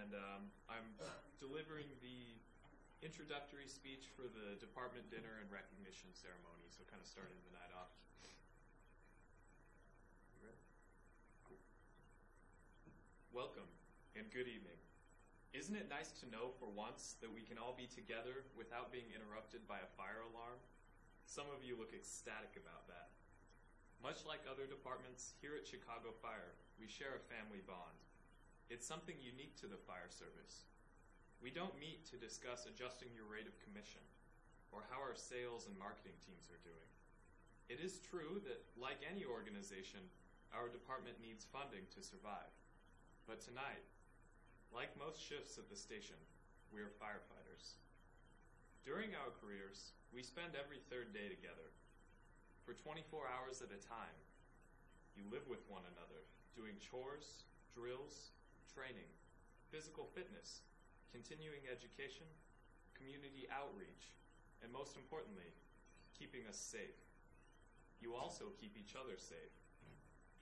and I'm delivering the introductory speech for the department dinner and recognition ceremony, so kind of starting the night off. You ready? Cool. Welcome, and good evening. Isn't it nice to know for once that we can all be together without being interrupted by a fire alarm? Some of you look ecstatic about that. Much like other departments, here at Chicago Fire, we share a family bond. It's something unique to the fire service. We don't meet to discuss adjusting your rate of commission or how our sales and marketing teams are doing. It is true that, like any organization, our department needs funding to survive. But tonight, like most shifts at the station, we are firefighters. During our careers, we spend every third day together. For 24 hours at a time, you live with one another, doing chores, drills, training, physical fitness, continuing education, community outreach, and most importantly, keeping us safe. You also keep each other safe.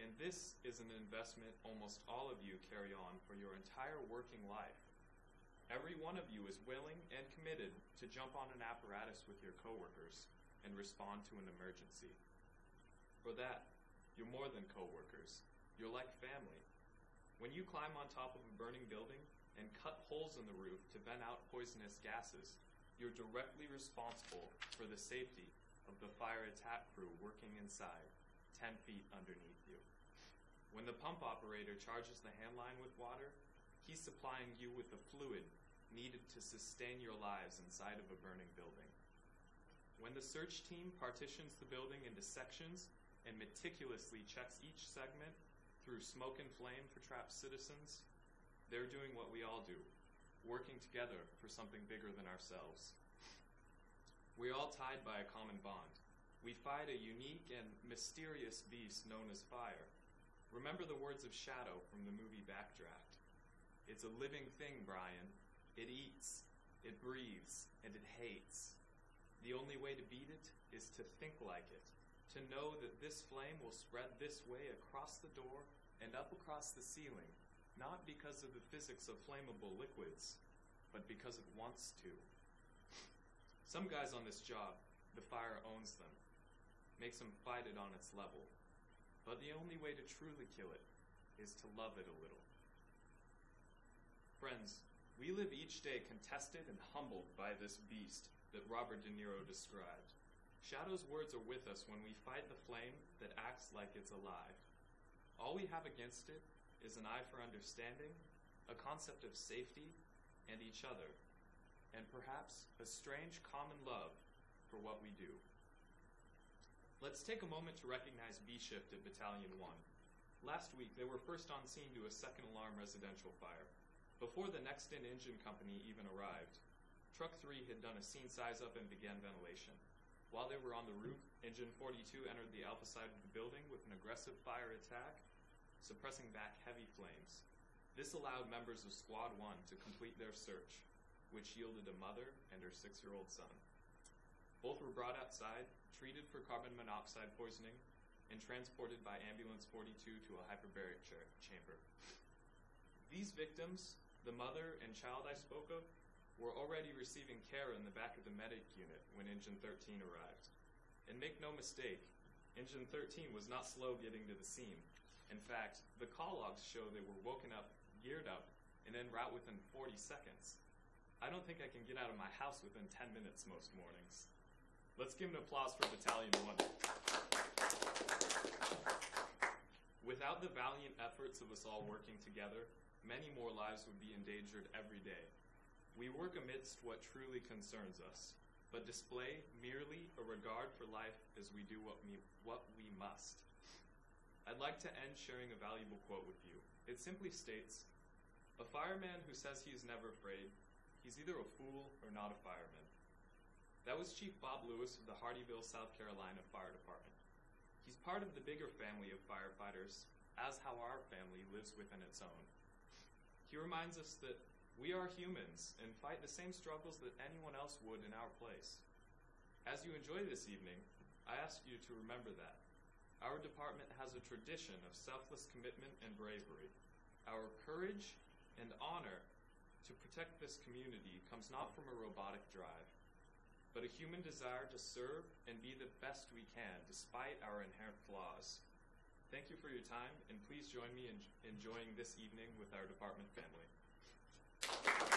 And this is an investment almost all of you carry on for your entire working life. Every one of you is willing and committed to jump on an apparatus with your coworkers and respond to an emergency. For that, you're more than coworkers. You're like family. When you climb on top of a burning building and cut holes in the roof to vent out poisonous gases, you're directly responsible for the safety of the fire attack crew working inside, 10 feet underneath you. When the pump operator charges the hand line with water, he's supplying you with the fluid needed to sustain your lives inside of a burning building. When the search team partitions the building into sections and meticulously checks each segment through smoke and flame for trapped citizens, they're doing what we all do, working together for something bigger than ourselves. We're all tied by a common bond. We fight a unique and mysterious beast known as fire. Remember the words of Shadow from the movie Backdraft. It's a living thing, Brian. It eats, it breathes, and it hates. The only way to beat it is to think like it, to know that this flame will spread this way across the door and up across the ceiling, not because of the physics of flammable liquids, but because it wants to. Some guys on this job, the fire owns them, makes them fight it on its level. But the only way to truly kill it is to love it a little. Friends, we live each day contested and humbled by this beast that Robert De Niro described. Shadow's words are with us when we fight the flame that acts like it's alive. All we have against it is an eye for understanding, a concept of safety and each other, and perhaps a strange common love for what we do. Let's take a moment to recognize B Shift at Battalion 1. Last week, they were first on scene to a second alarm residential fire. Before the next in engine company even arrived, Truck 3 had done a scene size-up and began ventilation. While they were on the roof, Engine 42 entered the alpha side of the building with an aggressive fire attack, suppressing back heavy flames. This allowed members of Squad 1 to complete their search, which yielded a mother and her 6-year-old son. Both were brought outside, treated for carbon monoxide poisoning, and transported by Ambulance 42 to a hyperbaric chamber. These victims, the mother and child I spoke of, were already receiving care in the back of the medic unit when Engine 13 arrived. And make no mistake, Engine 13 was not slow getting to the scene. In fact, the call logs show they were woken up, geared up, and en route within 40 seconds. I don't think I can get out of my house within 10 minutes most mornings. Let's give an applause for Battalion 1. Without the valiant efforts of us all working together, many more lives would be endangered every day. We work amidst what truly concerns us, but display merely a regard for life as we do what we must. I'd like to end sharing a valuable quote with you. It simply states, "A fireman who says he is never afraid, he's either a fool or not a fireman." That was Chief Bob Lewis of the Hardeeville, South Carolina Fire Department. He's part of the bigger family of firefighters, as how our family lives within its own. He reminds us that we are humans and fight the same struggles that anyone else would in our place. As you enjoy this evening, I ask you to remember that. Our department has a tradition of selfless commitment and bravery. Our courage and honor to protect this community comes not from a robotic drive, but a human desire to serve and be the best we can despite our inherent flaws. Thank you for your time, and please join me in enjoying this evening with our department family.